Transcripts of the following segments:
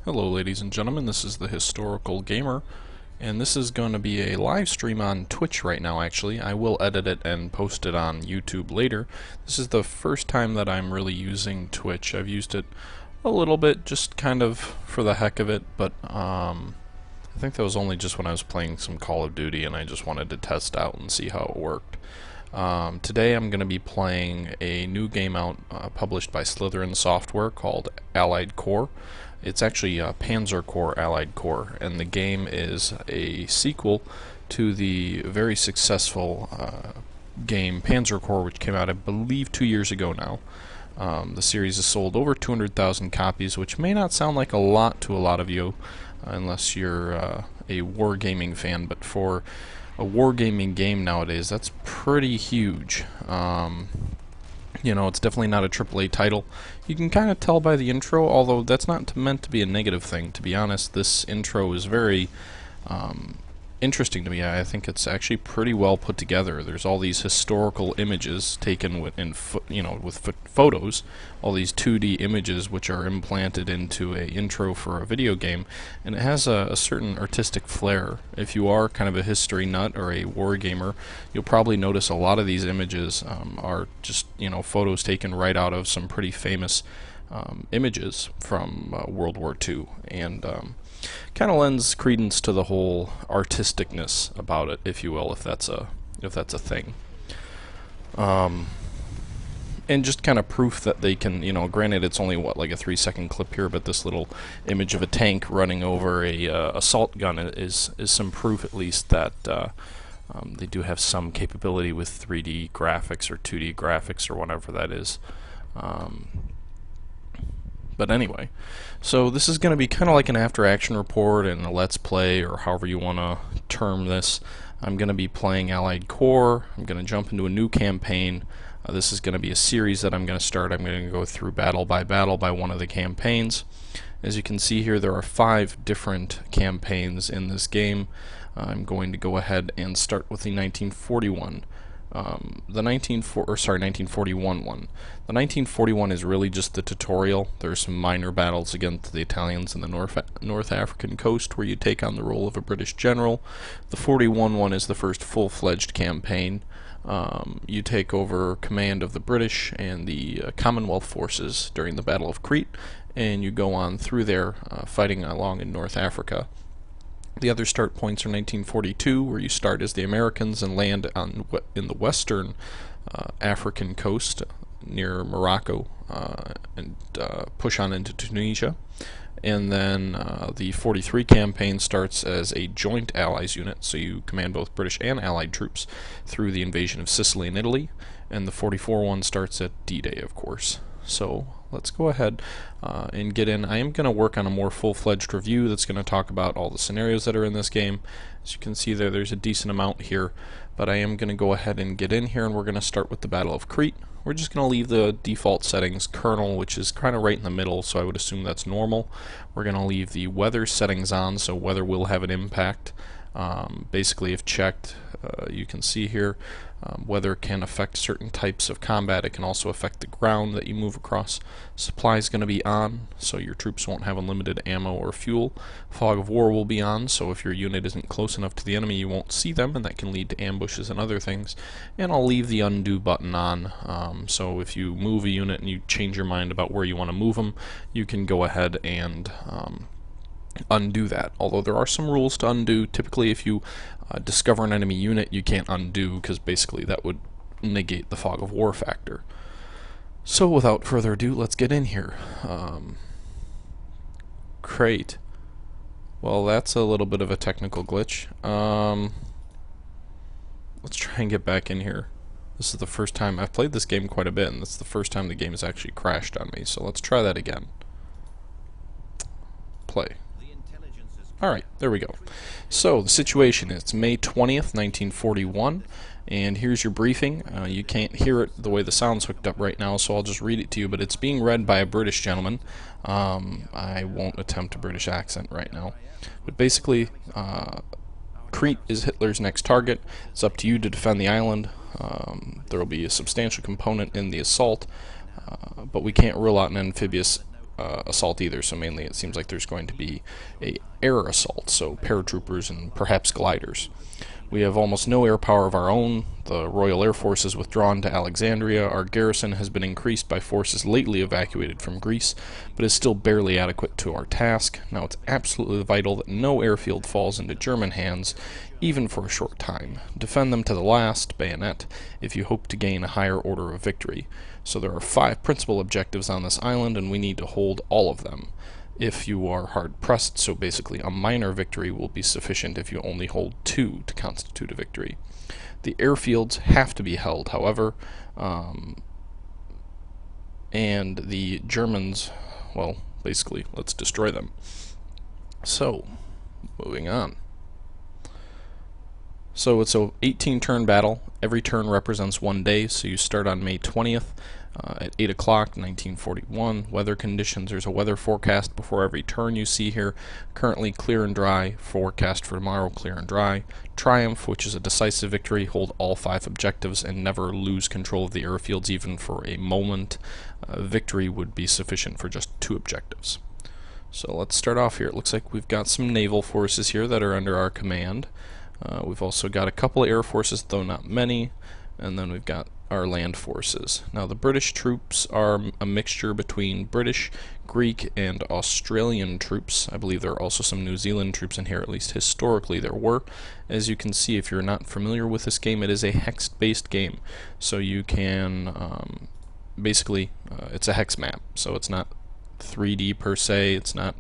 Hello ladies and gentlemen, this is the Historical Gamer, and this is going to be a live stream on Twitch right now actually. I will edit it and post it on YouTube later. This is the first time that I'm really using Twitch. I've used it a little bit, just kind of for the heck of it, but I think that was only just when I was playing some Call of Duty and I just wanted to test out and see how it worked. Today I'm going to be playing a new game out published by Slytherin Software called Allied Corps. It's actually Panzer Corps Allied Corps, and the game is a sequel to the very successful game Panzer Corps, which came out I believe 2 years ago now. The series has sold over 200,000 copies, which may not sound like a lot to a lot of you unless you're a wargaming fan, but for a wargaming game nowadays, that's pretty huge. You know, it's definitely not a AAA title. You can kind of tell by the intro, although that's not meant to be a negative thing. To be honest, this intro is very interesting to me. I think it's actually pretty well put together. There's all these historical images taken with photos, all these 2D images which are implanted into a intro for a video game, and it has a certain artistic flair. If you are kind of a history nut or a war gamer, you'll probably notice a lot of these images are just photos taken right out of some pretty famous images from World War II, and kind of lends credence to the whole artisticness about it, if you will, if that's a thing. And just kind of proof that they can, granted it's only like a 3-second clip here, but this little image of a tank running over a assault gun is some proof at least that they do have some capability with 3D graphics or 2D graphics or whatever that is. But anyway, so this is going to be kind of like an after-action report and a let's play, or however you want to term this. I'm going to be playing Allied Corps. I'm going to jump into a new campaign. This is going to be a series that I'm going to start. I'm going to go through battle by one of the campaigns. As you can see here, there are 5 different campaigns in this game. I'm going to go ahead and start with the 1941. The 1941 one. The 1941 is really just the tutorial. There's some minor battles against the Italians in the North African coast where you take on the role of a British general. The 41 one is the first full-fledged campaign. You take over command of the British and the Commonwealth forces during the Battle of Crete, and you go on through there fighting along in North Africa. The other start points are 1942, where you start as the Americans and land in the western African coast near Morocco and push on into Tunisia. And then the 43 campaign starts as a joint Allies unit, so you command both British and Allied troops through the invasion of Sicily and Italy. And the 44 one starts at D-Day, of course. So let's go ahead and get in. I am going to work on a more full-fledged review that's going to talk about all the scenarios that are in this game. As you can see there's a decent amount here, but I am going to go ahead and get in here, and we're going to start with the Battle of Crete. We're just going to leave the default settings, Kernel, which is kind of right in the middle, so I would assume that's normal. We're going to leave the weather settings on, so weather will have an impact. Basically, if checked, you can see here, weather can affect certain types of combat. It can also affect the ground that you move across. Supply is going to be on, so your troops won't have unlimited ammo or fuel. Fog of war will be on, so if your unit isn't close enough to the enemy, you won't see them, and that can lead to ambushes and other things. And I'll leave the undo button on, so if you move a unit and you change your mind about where you want to move them, you can go ahead and undo that. Although there are some rules to undo. Typically, if you discover an enemy unit, you can't undo, because basically that would negate the fog of war factor. So without further ado, let's get in here. Crete. Well, that's a little bit of a technical glitch. Let's try and get back in here. This is the first time I've played this game quite a bit, and that's the first time the game has actually crashed on me. So let's try that again. Play. Alright, there we go. So, the situation is May 20th, 1941, and here's your briefing. You can't hear it the way the sound's hooked up right now, so I'll just read it to you, but it's being read by a British gentleman. I won't attempt a British accent right now. But basically, Crete is Hitler's next target. It's up to you to defend the island. There will be a substantial component in the assault, but we can't rule out an amphibious assault either, so mainly it seems like there's going to be a air assault, so paratroopers and perhaps gliders. We have almost no air power of our own. The Royal Air Force is withdrawn to Alexandria. Our garrison has been increased by forces lately evacuated from Greece, but is still barely adequate to our task. Now it's absolutely vital that no airfield falls into German hands, even for a short time. Defend them to the last, bayonet, if you hope to gain a higher order of victory. So there are 5 principal objectives on this island, and we need to hold all of them. If you are hard-pressed, so basically a minor victory will be sufficient if you only hold 2 to constitute a victory. The airfields have to be held, however, and the Germans, well, basically, let's destroy them. So, moving on. So it's a 18-turn battle. Every turn represents 1 day, so you start on May 20th. At 8 o'clock, 1941. Weather conditions. There's a weather forecast before every turn you see here. Currently clear and dry. Forecast for tomorrow, clear and dry. Triumph, which is a decisive victory. Hold all 5 objectives and never lose control of the airfields even for a moment. Victory would be sufficient for just 2 objectives. So let's start off here. It looks like we've got some naval forces here that are under our command. We've also got a couple of air forces, though not many. And then we've got our land forces. Now the British troops are a mixture between British, Greek, and Australian troops. I believe there are also some New Zealand troops in here, at least historically there were. As you can see, if you're not familiar with this game, it is a hex-based game. So you can, basically, it's a hex map. So it's not 3D per se, it's not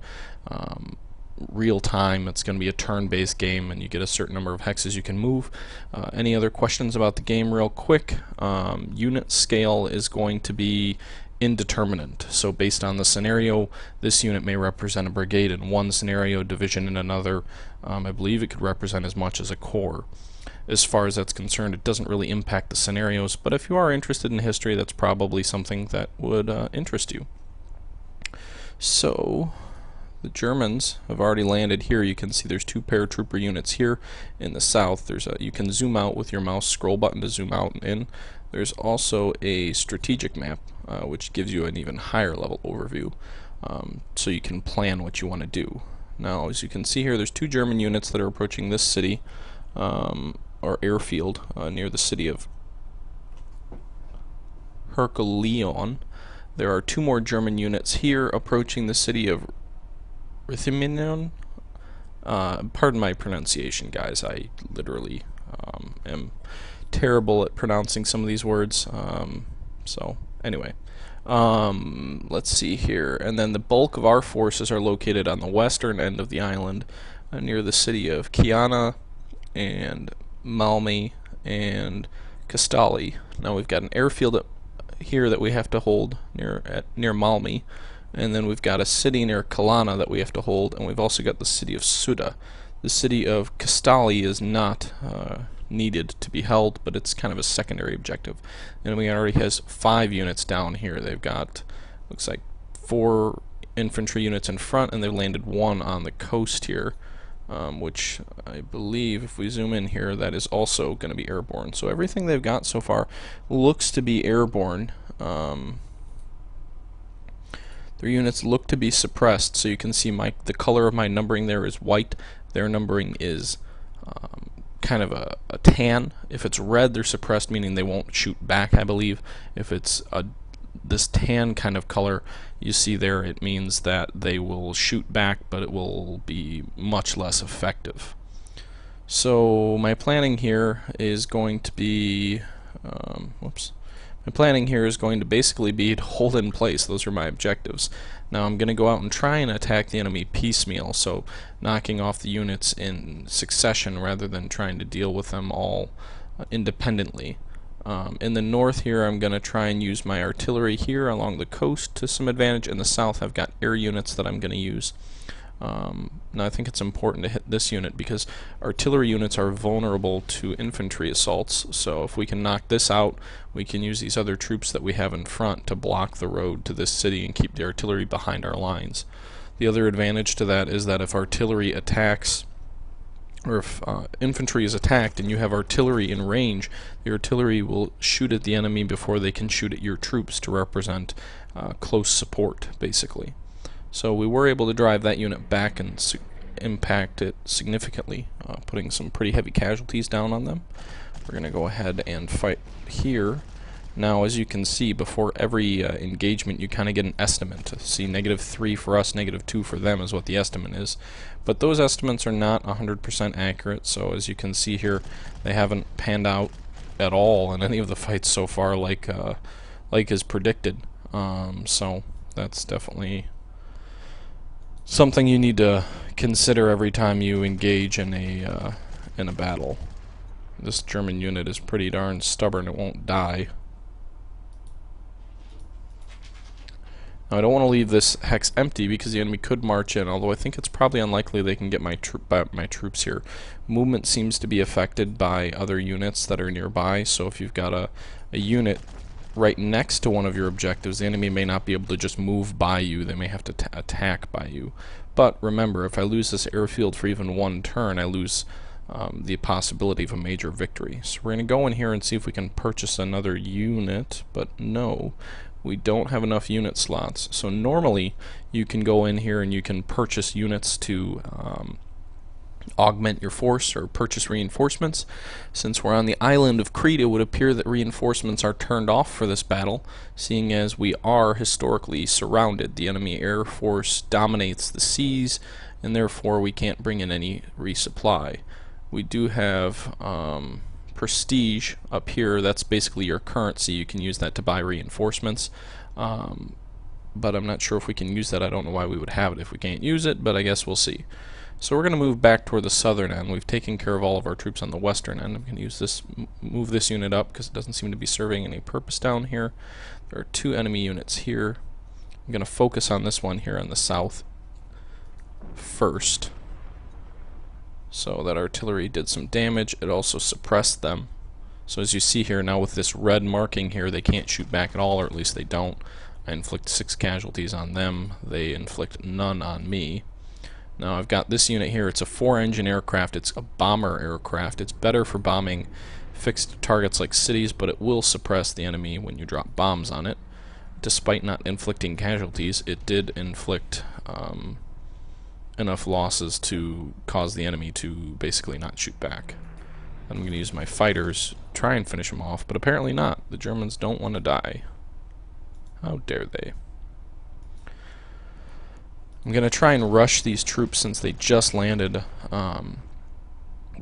real time. It's going to be a turn-based game, and you get a certain number of hexes you can move. Any other questions about the game real quick? Unit scale is going to be indeterminate, so based on the scenario, this unit may represent a brigade in one scenario, division in another. I believe it could represent as much as a corps. As far as that's concerned, it doesn't really impact the scenarios, but if you are interested in history, that's probably something that would interest you. So the Germans have already landed here. You can see there's 2 paratrooper units here in the south. There's you can zoom out with your mouse scroll button to zoom out and in. There's also a strategic map, which gives you an even higher level overview, so you can plan what you want to do. Now, as you can see here, there's 2 German units that are approaching this city, or airfield, near the city of Herculaneum. There are 2 more German units here approaching the city of Rithymnon. Pardon my pronunciation, guys. I literally am terrible at pronouncing some of these words. So anyway, let's see here. And then the bulk of our forces are located on the western end of the island, near the city of Chiana and Malmi and Castali. Now we've got an airfield here that we have to hold near Malmi. And then we've got a city near Kalana that we have to hold, and we've also got the city of Suda. The city of Castali is not needed to be held, but it's kind of a secondary objective. And we already has 5 units down here. They've got, looks like 4 infantry units in front, and they've landed 1 on the coast here, which I believe, if we zoom in here, that is also going to be airborne. So everything they've got so far looks to be airborne. Their units look to be suppressed, so you can see the color of my numbering there is white. Their numbering is kind of a tan. If it's red, they're suppressed, meaning they won't shoot back, I believe. If it's this tan kind of color you see there, it means that they will shoot back, but it will be much less effective. So my planning here is going to be my planning here is going to basically be to hold in place. Those are my objectives. Now I'm going to go out and try and attack the enemy piecemeal, so knocking off the units in succession rather than trying to deal with them all independently. In the north here, I'm going to try and use my artillery here along the coast to some advantage. In the south, I've got air units that I'm going to use. Now I think it's important to hit this unit because artillery units are vulnerable to infantry assaults, so if we can knock this out, we can use these other troops that we have in front to block the road to this city and keep the artillery behind our lines. The other advantage to that is that if artillery attacks, or if infantry is attacked and you have artillery in range, the artillery will shoot at the enemy before they can shoot at your troops to represent close support, basically. So we were able to drive that unit back and impact it significantly, putting some pretty heavy casualties down on them. We're going to go ahead and fight here. Now, as you can see, before every engagement, you kind of get an estimate. See, -3 for us, -2 for them is what the estimate is. But those estimates are not 100% accurate, so as you can see here, they haven't panned out at all in any of the fights so far like is predicted. So that's definitely something you need to consider every time you engage in a battle. This German unit is pretty darn stubborn, it won't die. Now I don't want to leave this hex empty because the enemy could march in, although I think it's probably unlikely they can get my troops here. Movement seems to be affected by other units that are nearby, so if you've got a unit right next to one of your objectives, the enemy may not be able to just move by you, they may have to attack by you. But remember, if I lose this airfield for even one turn, I lose the possibility of a major victory. So we're going to go in here and see if we can purchase another unit, but no, we don't have enough unit slots. So normally you can go in here and you can purchase units to augment your force or purchase reinforcements. Since we're on the island of Crete, it would appear that reinforcements are turned off for this battle, seeing as we are historically surrounded. The enemy air force dominates the seas, and therefore we can't bring in any resupply. We do have prestige up here. That's basically your currency. You can use that to buy reinforcements, but I'm not sure if we can use that. I don't know why we would have it if we can't use it, but I guess we'll see. So we're going to move back toward the southern end. We've taken care of all of our troops on the western end. I'm going to use this, move this unit up because it doesn't seem to be serving any purpose down here. There are 2 enemy units here. I'm going to focus on this one here on the south first. So that artillery did some damage. It also suppressed them. So as you see here now with this red marking here, they can't shoot back at all, or at least they don't. I inflict 6 casualties on them. They inflict none on me. Now I've got this unit here. It's a 4-engine aircraft. It's a bomber aircraft. It's better for bombing fixed targets like cities, but it will suppress the enemy when you drop bombs on it. Despite not inflicting casualties, it did inflict enough losses to cause the enemy to basically not shoot back. I'm going to use my fighters, try and finish them off, but apparently not. The Germans don't want to die. How dare they? I'm going to try and rush these troops since they just landed.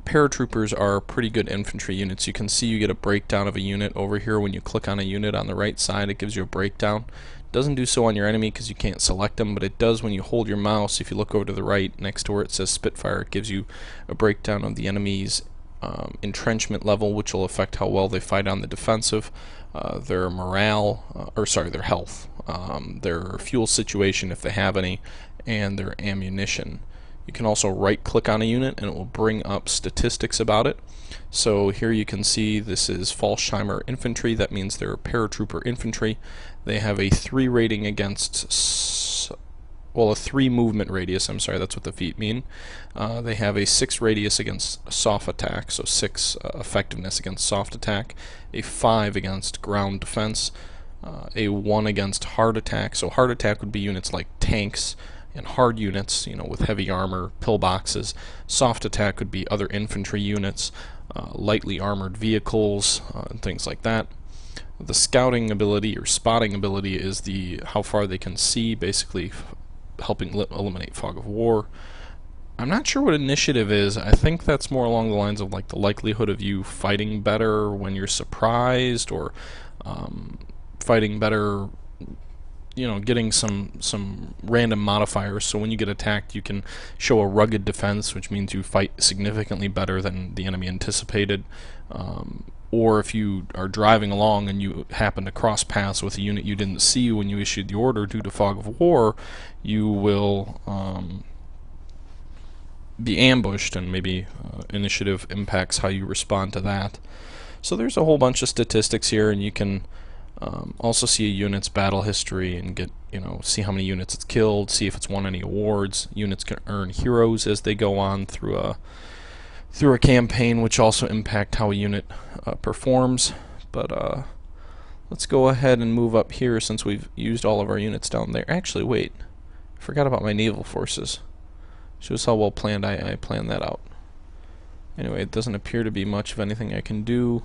Paratroopers are pretty good infantry units. You can see you get a breakdown of a unit over here when you click on a unit on the right side. It gives you a breakdown. It doesn't do so on your enemy because you can't select them, but it does when you hold your mouse. If you look over to the right next to where it says Spitfire, it gives you a breakdown of the enemy's entrenchment level, which will affect how well they fight on the defensive, their morale, their health, their fuel situation if they have any, and their ammunition. You can also right click on a unit and it will bring up statistics about it. So here you can see this is Fallschirmer infantry. That means they're paratrooper infantry. They have a 3 rating against, well, a 3 movement radius, I'm sorry, that's what the feet mean. They have a 6 radius against soft attack, so 6 effectiveness against soft attack, a 5 against ground defense, a 1 against hard attack. So hard attack would be units like tanks and hard units, you know, with heavy armor, pillboxes. Soft attack would be other infantry units, lightly armored vehicles, and things like that. The scouting ability or spotting ability is the how far they can see, basically helping eliminate fog of war. I'm not sure what initiative is. I think that's more along the lines of like the likelihood of you fighting better when you're surprised, or fighting better, you know, getting some random modifiers. So when you get attacked, you can show a rugged defense, which means you fight significantly better than the enemy anticipated. Or if you are driving along and you happen to cross paths with a unit you didn't see when you issued the order due to fog of war, you will be ambushed, and maybe initiative impacts how you respond to that. So there's a whole bunch of statistics here, and you can also see a unit's battle history and get, you know, see how many units it's killed, see if it's won any awards. Units can earn heroes as they go on through a campaign, which also impact how a unit performs. But let's go ahead and move up here since we've used all of our units down there. Actually, wait. Forgot about my Naval Forces. Shows how well planned I planned that out. Anyway, it doesn't appear to be much of anything I can do.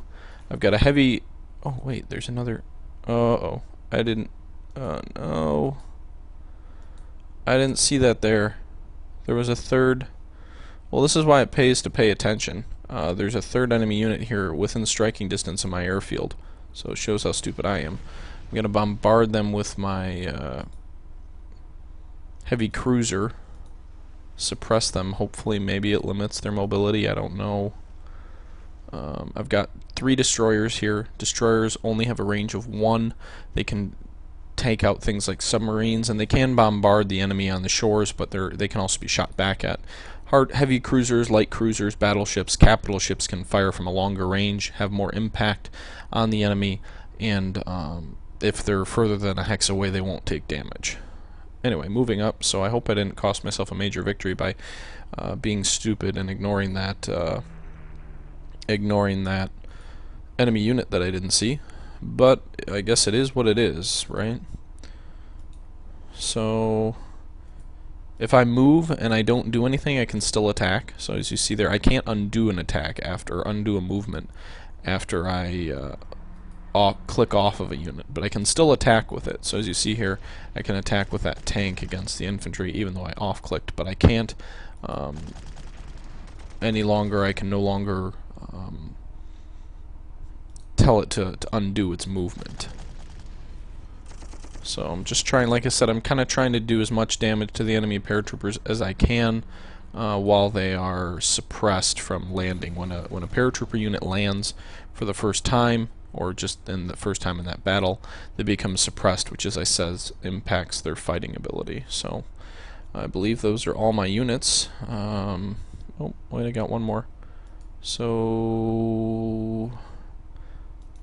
I've got a heavy... Oh, wait, there's another... Uh-oh. I didn't... no. I didn't see that there. There was a third... Well, this is why it pays to pay attention. There's a third enemy unit here within striking distance of my airfield. So it shows how stupid I am. I'm going to bombard them with my heavy cruiser. Suppress them. Hopefully, maybe it limits their mobility. I don't know. I've got 3 destroyers here. Destroyers only have a range of 1. They can take out things like submarines, and they can bombard the enemy on the shores, but they can also be shot back at. Heavy cruisers, light cruisers, battleships, capital ships can fire from a longer range, have more impact on the enemy, and if they're further than a hex away, they won't take damage. Anyway, moving up, so I hope I didn't cost myself a major victory by being stupid and ignoring that enemy unit that I didn't see. But I guess it is what it is, right? So if I move and I don't do anything, I can still attack. So as you see there, I can't undo an attack undo a movement after I click off of a unit, but I can still attack with it. So as you see here, I can attack with that tank against the infantry even though I off-clicked, but I can't any longer. I can no longer tell it to undo its movement. So I'm just trying, like I said, I'm kind of trying to do as much damage to the enemy paratroopers as I can while they are suppressed from landing. When a paratrooper unit lands for the first time, or just in the first time in that battle, they become suppressed, which, as I said, impacts their fighting ability. So I believe those are all my units. Oh, wait, I got one more. So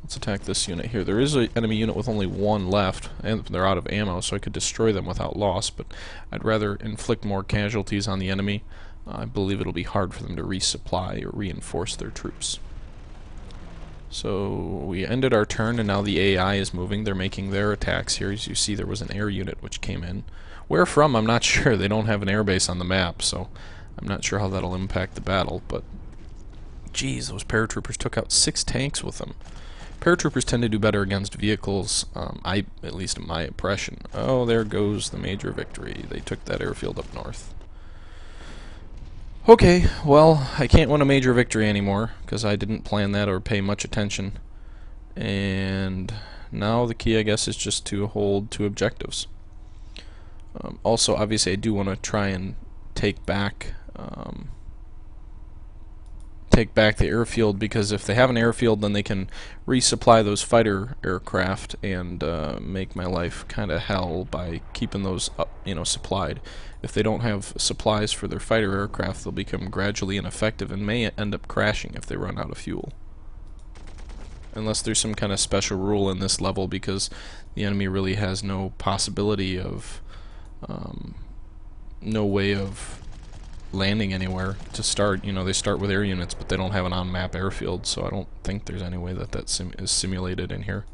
let's attack this unit here. There is an enemy unit with only 1 left, and they're out of ammo, so I could destroy them without loss, but I'd rather inflict more casualties on the enemy. I believe it'll be hard for them to resupply or reinforce their troops. So we ended our turn, and now the AI is moving. They're making their attacks here. As you see, there was an air unit which came in. Where from, I'm not sure. They don't have an airbase on the map, so I'm not sure how that'll impact the battle, but geez, those paratroopers took out 6 tanks with them. Paratroopers tend to do better against vehicles, at least in my impression. Oh, there goes the major victory. They took that airfield up north. Okay, well, I can't win a major victory anymore, because I didn't plan that or pay much attention. And now the key, I guess, is just to hold 2 objectives. Also, obviously, I do want to try and take back the airfield, because if they have an airfield, then they can resupply those fighter aircraft and make my life kind of hell by keeping those up, supplied. If they don't have supplies for their fighter aircraft, they'll become gradually ineffective and may end up crashing if they run out of fuel. Unless there's some kind of special rule in this level, because the enemy really has no possibility of, no way of landing anywhere to start. They start with air units, but they don't have an on-map airfield, so I don't think there's any way that is simulated in here.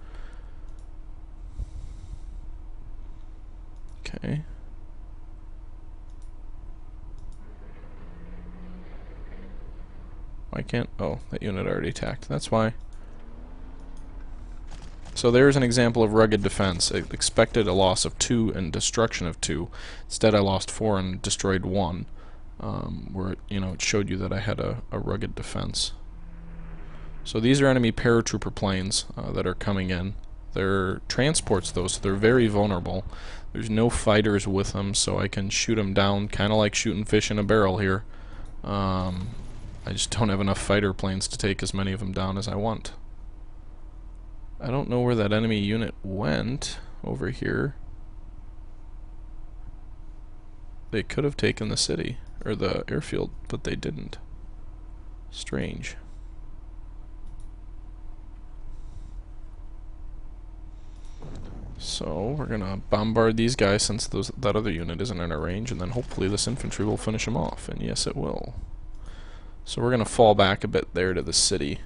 Okay. Why can't... Oh, that unit already attacked. That's why. So there's an example of rugged defense. I expected a loss of 2 and destruction of 2. Instead, I lost 4 and destroyed 1. Where it showed you that I had a rugged defense. So these are enemy paratrooper planes that are coming in. They're transports though, so they're very vulnerable. There's no fighters with them, so I can shoot them down, kind of like shooting fish in a barrel here. I just don't have enough fighter planes to take as many of them down as I want. I don't know where that enemy unit went over here. They could have taken the city, or the airfield, but they didn't. Strange. So we're gonna bombard these guys since that other unit isn't in our range, and then hopefully this infantry will finish them off, and yes it will. So we're gonna fall back a bit there to the city.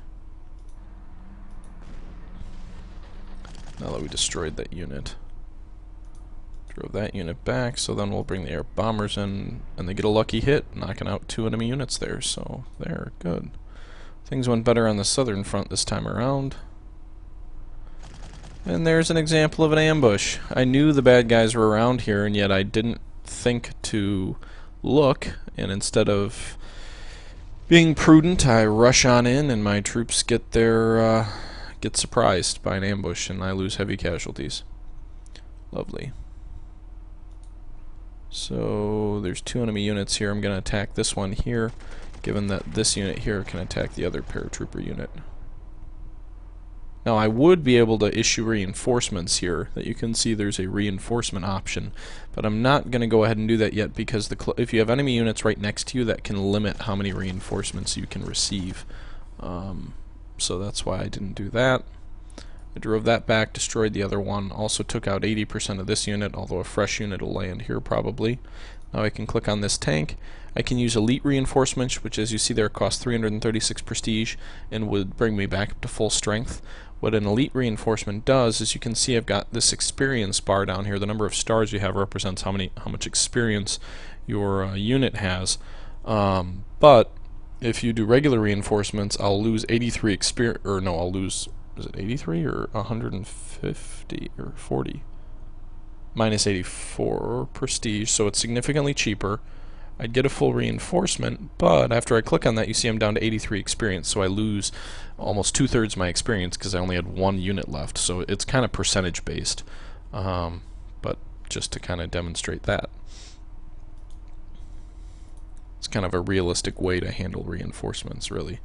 Now that we destroyed that unit. Drove that unit back, so then we'll bring the air bombers in, and they get a lucky hit, knocking out 2 enemy units there, so they're good. Things went better on the southern front this time around. And there's an example of an ambush. I knew the bad guys were around here, and yet I didn't think to look, and instead of being prudent, I rush on in, and my troops get surprised by an ambush, and I lose heavy casualties. Lovely. So there's 2 enemy units here. I'm going to attack this one here, given that this unit here can attack the other paratrooper unit. Now I would be able to issue reinforcements here. That you can see there's a reinforcement option, but I'm not going to go ahead and do that yet because if you have enemy units right next to you, that can limit how many reinforcements you can receive. So that's why I didn't do that. I drove that back, destroyed the other one, also took out 80% of this unit, although a fresh unit will land here probably. Now I can click on this tank. I can use elite reinforcements, which as you see there cost 336 prestige and would bring me back up to full strength. What an elite reinforcement does is you can see I've got this experience bar down here. The number of stars you have represents how much experience your unit has. But if you do regular reinforcements, I'll lose 83 experience, or no, I'll lose, is it 83 or 150 or 40? Minus 84 prestige, so it's significantly cheaper. I'd get a full reinforcement, but after I click on that, you see I'm down to 83 experience, so I lose almost 2/3 my experience because I only had 1 unit left. So it's kind of percentage based, but just to kind of demonstrate that. It's kind of a realistic way to handle reinforcements, really.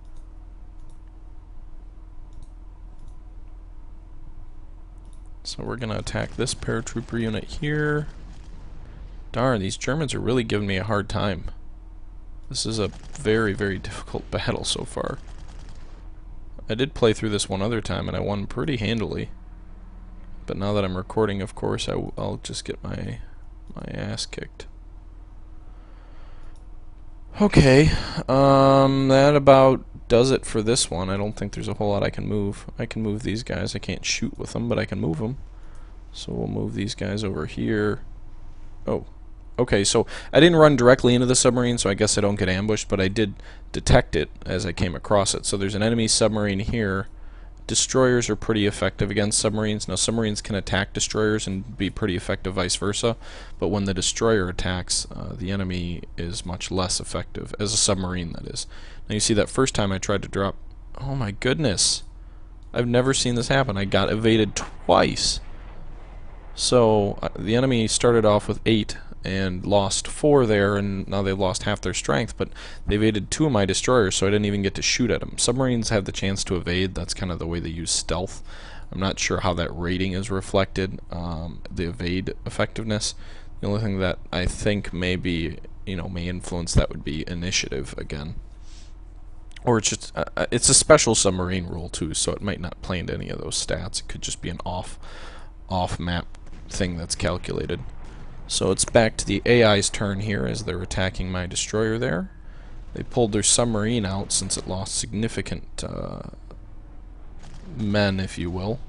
So we're going to attack this paratrooper unit here. Darn, these Germans are really giving me a hard time. This is a very, very difficult battle so far. I did play through this one other time and I won pretty handily. But now that I'm recording, of course, I'll just get my ass kicked. Okay, that about does it for this one. I don't think there's a whole lot I can move. I can move these guys. I can't shoot with them, but I can move them. So we'll move these guys over here. Oh, okay, so I didn't run directly into the submarine, so I guess I don't get ambushed, but I did detect it as I came across it. So there's an enemy submarine here. Destroyers are pretty effective against submarines. Now, submarines can attack destroyers and be pretty effective vice versa, but when the destroyer attacks, the enemy is much less effective, as a submarine, that is. Now, you see that first time I tried to drop... Oh my goodness! I've never seen this happen. I got evaded twice. So, the enemy started off with 8 and lost 4 there, and now they've lost half their strength, but they evaded 2 of my destroyers, so I didn't even get to shoot at them. Submarines have the chance to evade. That's kind of the way they use stealth. I'm not sure how that rating is reflected, the evade effectiveness. The only thing that I think may influence that would be initiative again. Or it's just, it's a special submarine rule too, so it might not play into any of those stats. It could just be an off-map thing that's calculated. So it's back to the AI's turn here as they're attacking my destroyer there. They pulled their submarine out since it lost significant men, if you will.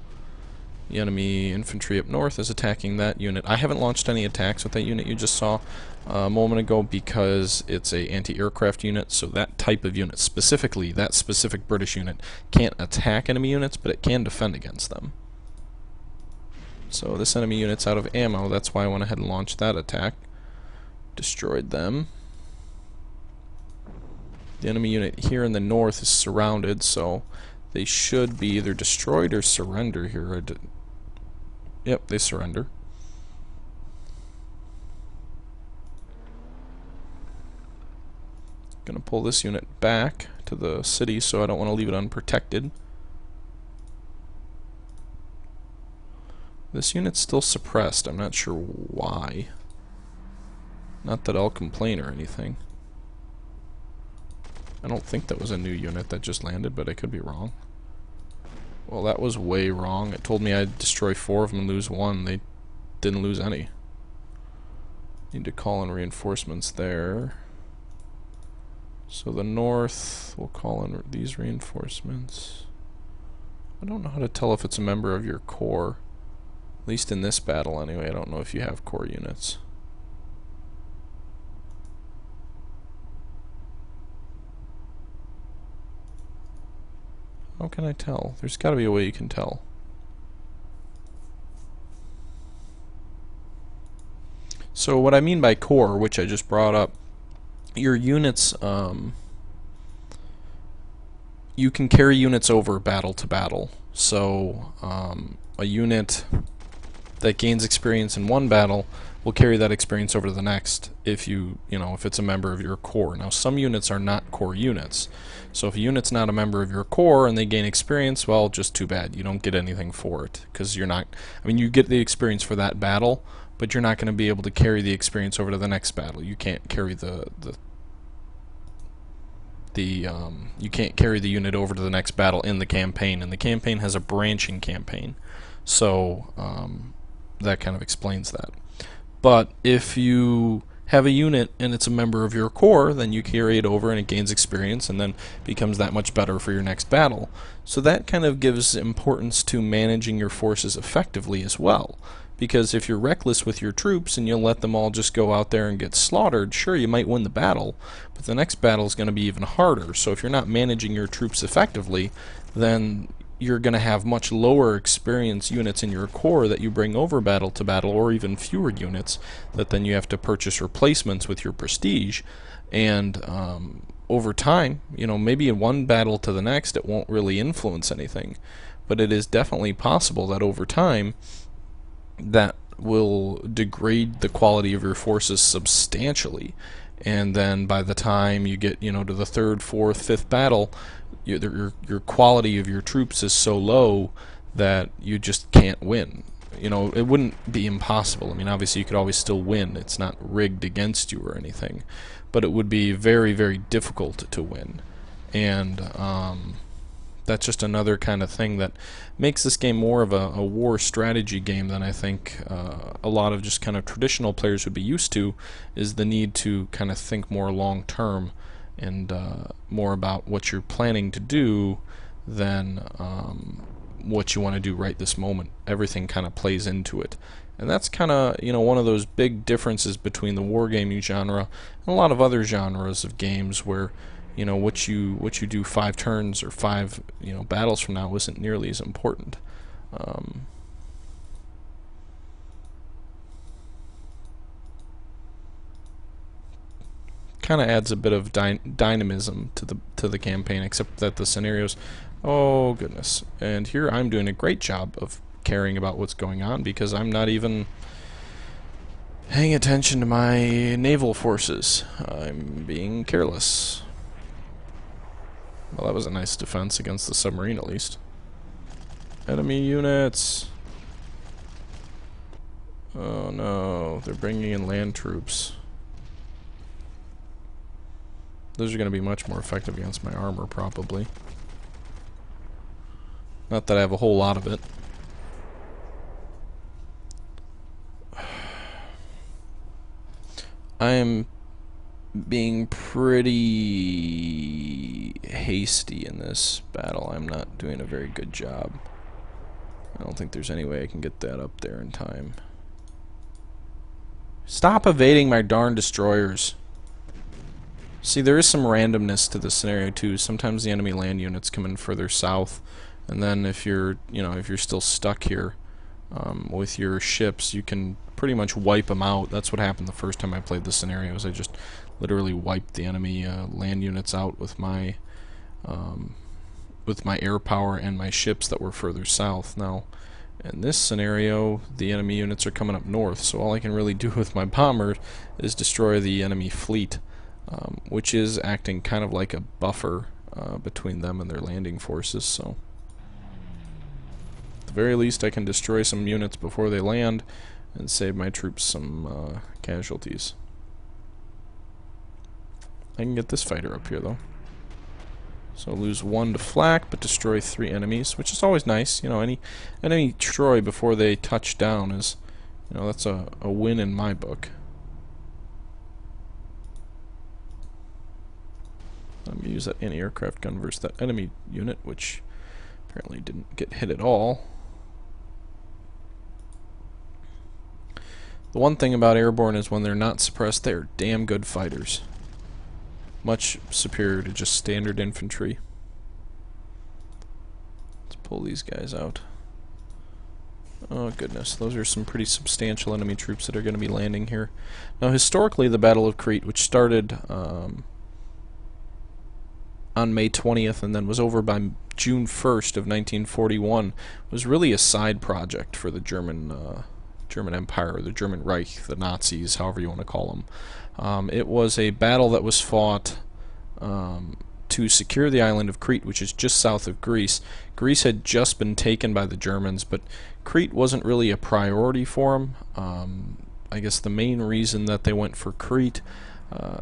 The enemy infantry up north is attacking that unit. I haven't launched any attacks with that unit you just saw a moment ago because it's a anti-aircraft unit, so that type of unit, specifically that specific British unit, can't attack enemy units, but it can defend against them. So this enemy unit's out of ammo, that's why I went ahead and launched that attack. Destroyed them. The enemy unit here in the north is surrounded, so they should be either destroyed or surrender here. Yep, they surrender. Gonna pull this unit back to the city, so I don't want to leave it unprotected. This unit's still suppressed. I'm not sure why. Not that I'll complain or anything. I don't think that was a new unit that just landed, but I could be wrong. Well, that was way wrong. It told me I'd destroy 4 of them and lose 1. They didn't lose any. Need to call in reinforcements there. So the north, we'll call in these reinforcements. I don't know how to tell if it's a member of your corps. At least in this battle anyway. I don't know if you have core units. How can I tell? There's got to be a way you can tell. So what I mean by core, which I just brought up, your units, you can carry units over battle to battle. So a unit that gains experience in one battle will carry that experience over to the next if if it's a member of your core. Now some units are not core units. So if a unit's not a member of your core and they gain experience, well, just too bad. You don't get anything for it because you're not, I mean, you get the experience for that battle, but you're not going to be able to carry the experience over to the next battle. You can't carry you can't carry the unit over to the next battle in the campaign, and the campaign has a branching campaign. So that kind of explains that. But if you have a unit and it's a member of your core, then you carry it over and it gains experience and then becomes that much better for your next battle. So that kind of gives importance to managing your forces effectively as well. Because if you're reckless with your troops and you'll let them all just go out there and get slaughtered, sure, you might win the battle, but the next battle is going to be even harder. So if you're not managing your troops effectively, then you're going to have much lower experience units in your core that you bring over battle to battle, or even fewer units that then you have to purchase replacements with your prestige. And over time, maybe in one battle to the next it won't really influence anything, but it is definitely possible that over time that will degrade the quality of your forces substantially. And then by the time you get to the third, fourth, fifth battle, your quality of your troops is so low that you just can't win. It wouldn't be impossible. I mean, obviously you could always still win. It's not rigged against you or anything, but it would be very, very difficult to win. And that's just another kind of thing that makes this game more of a war strategy game than I think a lot of just kind of traditional players would be used to, is the need to kind of think more long term and more about what you're planning to do than what you want to do right this moment. Everything kind of plays into it. And that's kind of one of those big differences between the wargaming genre and a lot of other genres of games where what you do 5 turns or 5 battles from now isn't nearly as important. Kind of adds a bit of dynamism to the campaign, except that the scenarios, oh goodness. And here I'm doing a great job of caring about what's going on because I'm not even paying attention to my naval forces. I'm being careless. Well, that was a nice defense against the submarine, at least. Enemy units. Oh no, they're bringing in land troops. Those are going to be much more effective against my armor, probably. Not that I have a whole lot of it. I am being pretty hasty in this battle. I'm not doing a very good job. I don't think there's any way I can get that up there in time. Stop evading my darn destroyers. See, there is some randomness to this scenario too. Sometimes the enemy land units come in further south, and then if you're still stuck here with your ships, you can pretty much wipe them out. That's what happened the first time I played the scenarios. I just literally wiped the enemy land units out with my air power and my ships that were further south. Now, in this scenario, the enemy units are coming up north, so all I can really do with my bomber is destroy the enemy fleet, which is acting kind of like a buffer between them and their landing forces. So, at the very least, I can destroy some units before they land and save my troops some casualties. I can get this fighter up here, though. So lose 1 to flak, but destroy 3 enemies, which is always nice. Any enemy destroy before they touch down is, that's a win in my book. I'm going to use that anti-aircraft gun versus that enemy unit, which apparently didn't get hit at all. The one thing about airborne is when they're not suppressed, they're damn good fighters. Much superior to just standard infantry. Let's pull these guys out. Oh goodness, those are some pretty substantial enemy troops that are going to be landing here. Now historically the Battle of Crete, which started on May 20th and then was over by June 1st of 1941, was really a side project for the German Empire, the German Reich, the Nazis, however you want to call them. It was a battle that was fought to secure the island of Crete, which is just south of Greece. Greece had just been taken by the Germans, but Crete wasn't really a priority for them. I guess the main reason that they went for Crete,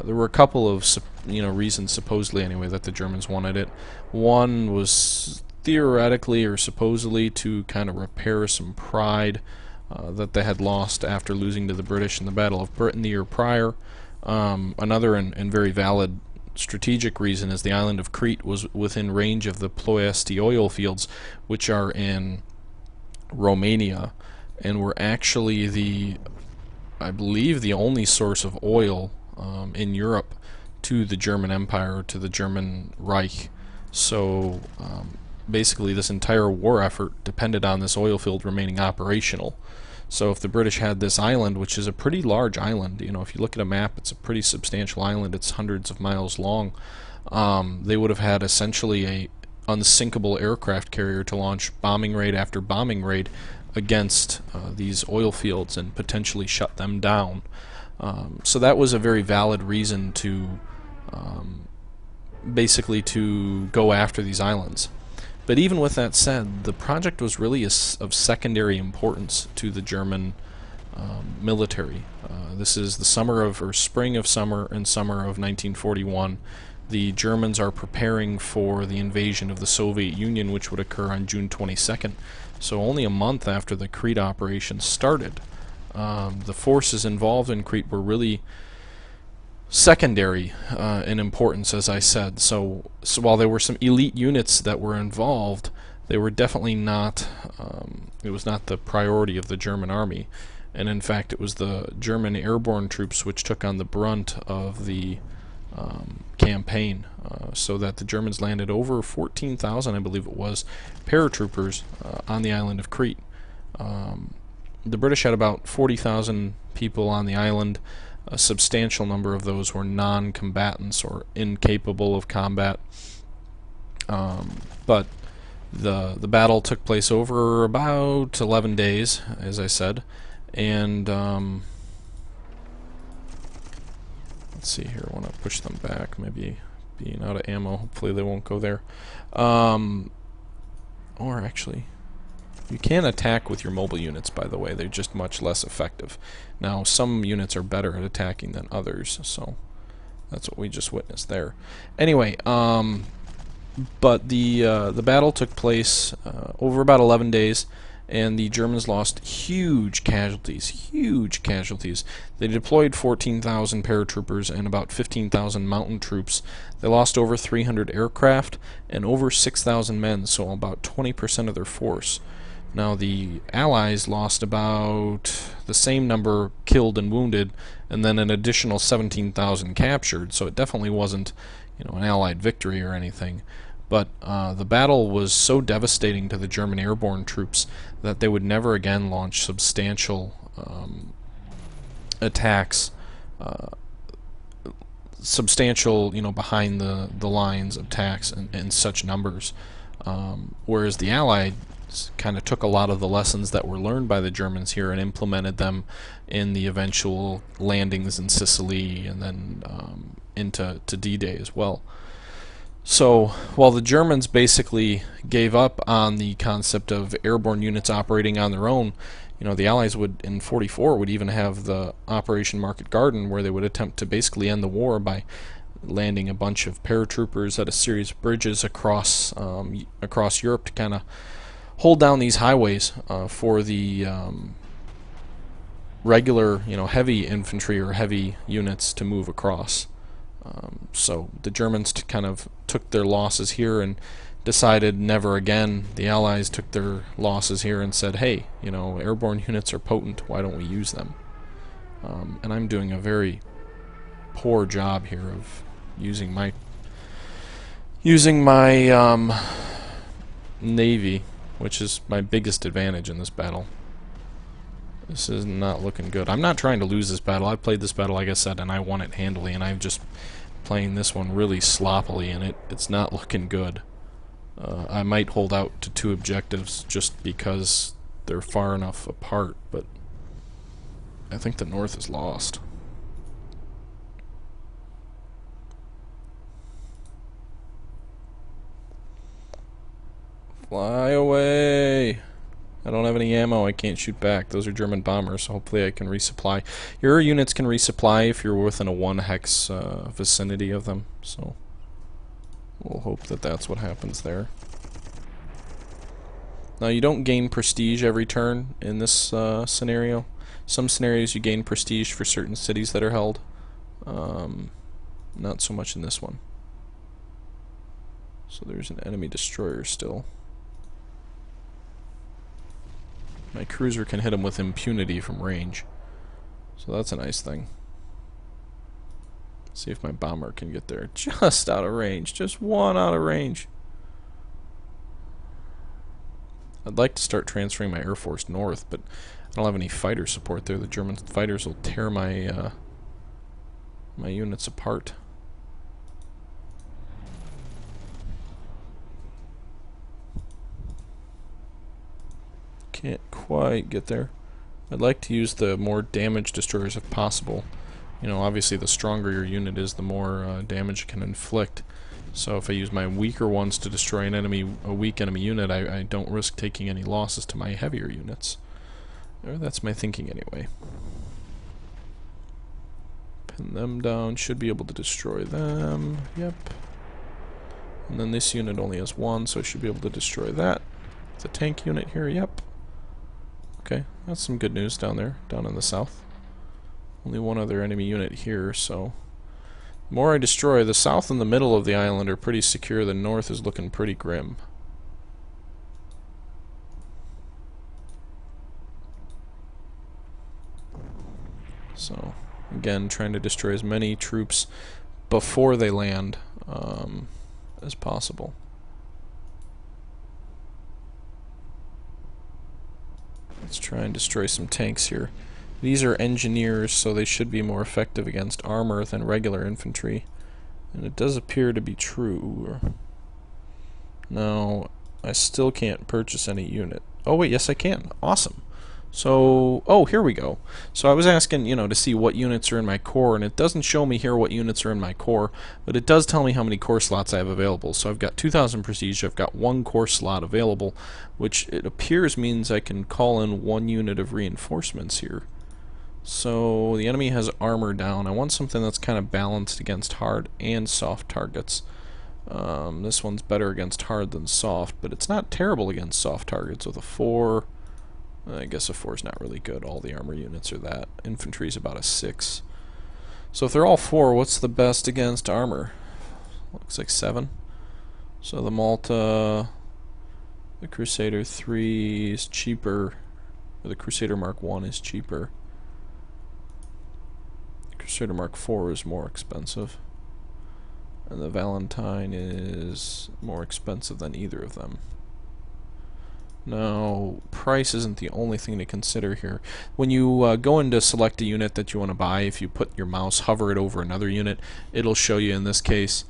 there were a couple of reasons, supposedly anyway, that the Germans wanted it. One was theoretically or supposedly to kind of repair some pride that they had lost after losing to the British in the Battle of Britain the year prior. Another and very valid strategic reason is the island of Crete was within range of the Ploesti oil fields, which are in Romania, and were actually I believe the only source of oil in Europe to the German Empire, to the German Reich. So basically this entire war effort depended on this oil field remaining operational. So if the British had this island, which is a pretty large island, if you look at a map, it's a pretty substantial island, it's hundreds of miles long, they would have had essentially a unsinkable aircraft carrier to launch bombing raid after bombing raid against these oil fields and potentially shut them down. So that was a very valid reason to basically to go after these islands. But even with that said, the project was really of secondary importance to the German military. This is the spring of summer of 1941. The Germans are preparing for the invasion of the Soviet Union, which would occur on June 22nd. So only a month after the Crete operation started. The forces involved in Crete were really secondary in importance, as I said. So while there were some elite units that were involved, they were definitely not, it was not the priority of the German army. And in fact, it was the German airborne troops which took on the brunt of the campaign, so that the Germans landed over 14,000, I believe it was, paratroopers on the island of Crete. The British had about 40,000 people on the island. A substantial number of those were non-combatants or incapable of combat. But the battle took place over about 11 days, as I said, and let's see here. I want to push them back. Maybe being out of ammo. Hopefully they won't go there. Or actually, you can attack with your mobile units, by the way. They're just much less effective. Now, some units are better at attacking than others, so that's what we just witnessed there. Anyway, but the battle took place over about 11 days, and the Germans lost huge casualties, huge casualties. They deployed 14,000 paratroopers and about 15,000 mountain troops. They lost over 300 aircraft and over 6,000 men, so about 20% of their force. Now the Allies lost about the same number killed and wounded, and then an additional 17,000 captured, so it definitely wasn't, an Allied victory or anything. But the battle was so devastating to the German airborne troops that they would never again launch substantial attacks, behind the lines attacks in such numbers. Whereas the Allies kind of took a lot of the lessons that were learned by the Germans here and implemented them in the eventual landings in Sicily and then into D-Day as well. So while the Germans basically gave up on the concept of airborne units operating on their own, the Allies would, in 44, would even have the Operation Market Garden, where they would attempt to basically end the war by landing a bunch of paratroopers at a series of bridges across Europe to kind of hold down these highways for the regular, heavy infantry or heavy units to move across. So the Germans kind of took their losses here and decided never again. The Allies took their losses here and said, hey, airborne units are potent, why don't we use them? And I'm doing a very poor job here of using my navy, which is my biggest advantage in this battle. This is not looking good. I'm not trying to lose this battle. I played this battle, like I said, and I won it handily, and I'm just playing this one really sloppily, and it's not looking good. I might hold out to 2 objectives just because they're far enough apart, but I think the North is lost. Fly away! I don't have any ammo, I can't shoot back. Those are German bombers, so hopefully I can resupply. Your units can resupply if you're within a 1 hex vicinity of them, so we'll hope that that's what happens there. Now, you don't gain prestige every turn in this scenario. Some scenarios you gain prestige for certain cities that are held. Not so much in this one. So there's an enemy destroyer still. My cruiser can hit him with impunity from range. So that's a nice thing. See if my bomber can get there. Just out of range. Just 1 out of range. I'd like to start transferring my Air Force north, but I don't have any fighter support there. The German fighters will tear my my units apart. Can't quite get there. I'd like to use the more damage destroyers if possible. You know, obviously the stronger your unit is, the more damage it can inflict. So if I use my weaker ones to destroy a weak enemy unit, I don't risk taking any losses to my heavier units. Or that's my thinking anyway. Pin them down, should be able to destroy them. Yep. And then this unit only has 1, so I should be able to destroy that. It's a tank unit here, yep. Okay, that's some good news down there, down in the south. Only 1 other enemy unit here, so the more I destroy, the south and the middle of the island are pretty secure, the north is looking pretty grim. So, again, trying to destroy as many troops before they land as possible. Let's try and destroy some tanks here. These are engineers, so they should be more effective against armor than regular infantry. And it does appear to be true. Now, I still can't purchase any unit. Oh wait, yes I can. Awesome. So, oh, here we go. So I was asking, you know, to see what units are in my core, and it doesn't show me here what units are in my core, but it does tell me how many core slots I have available. So I've got 2,000 prestige, I've got 1 core slot available, which it appears means I can call in 1 unit of reinforcements here. So the enemy has armor down. I want something that's kind of balanced against hard and soft targets. This one's better against hard than soft, but it's not terrible against soft targets with a 4. I guess a 4 is not really good. All the armor units are that. Infantry's about a 6. So if they're all 4, what's the best against armor? Looks like 7. So the Malta, the Crusader 3 is cheaper, or the Crusader Mark 1 is cheaper. The Crusader Mark 4 is more expensive. And the Valentine is more expensive than either of them. Now, price isn't the only thing to consider here. When you go in to select a unit that you want to buy, if you put your mouse, hover it over another unit, it'll show you in this case,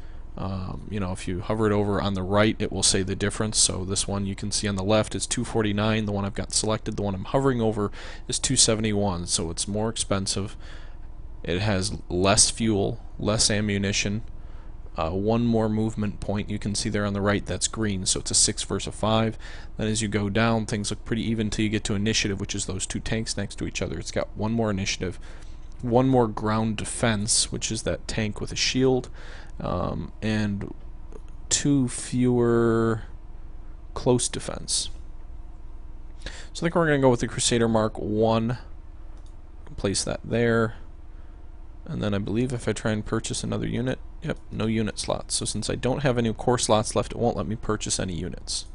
you know, if you hover it over on the right, it will say the difference. So this one you can see on the left is 249, the one I've got selected, the one I'm hovering over is 271, so it's more expensive. It has less fuel, less ammunition. 1 more movement point you can see there on the right, that's green, so it's a 6 versus a 5. Then as you go down, things look pretty even until you get to initiative, which is those 2 tanks next to each other. It's got 1 more initiative, 1 more ground defense, which is that tank with a shield, and 2 fewer close defense. So I think we're going to go with the Crusader Mark 1. Place that there. And then I believe if I try and purchase another unit, yep, no unit slots. So since I don't have any core slots left, it won't let me purchase any units.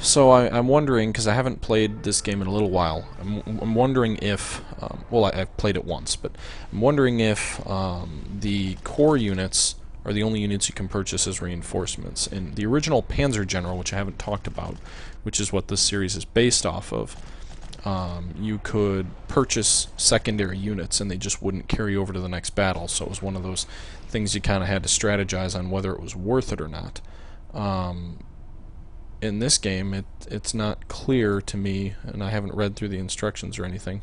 So I'm wondering, because I haven't played this game in a little while, I'm wondering if, well, I've played it once, but I'm wondering if the core units are the only units you can purchase as reinforcements. In the original Panzer General, which I haven't talked about, which is what this series is based off of, you could purchase secondary units and they just wouldn't carry over to the next battle, so it was one of those things you kind of had to strategize on whether it was worth it or not. In this game, it's not clear to me, and I haven't read through the instructions or anything,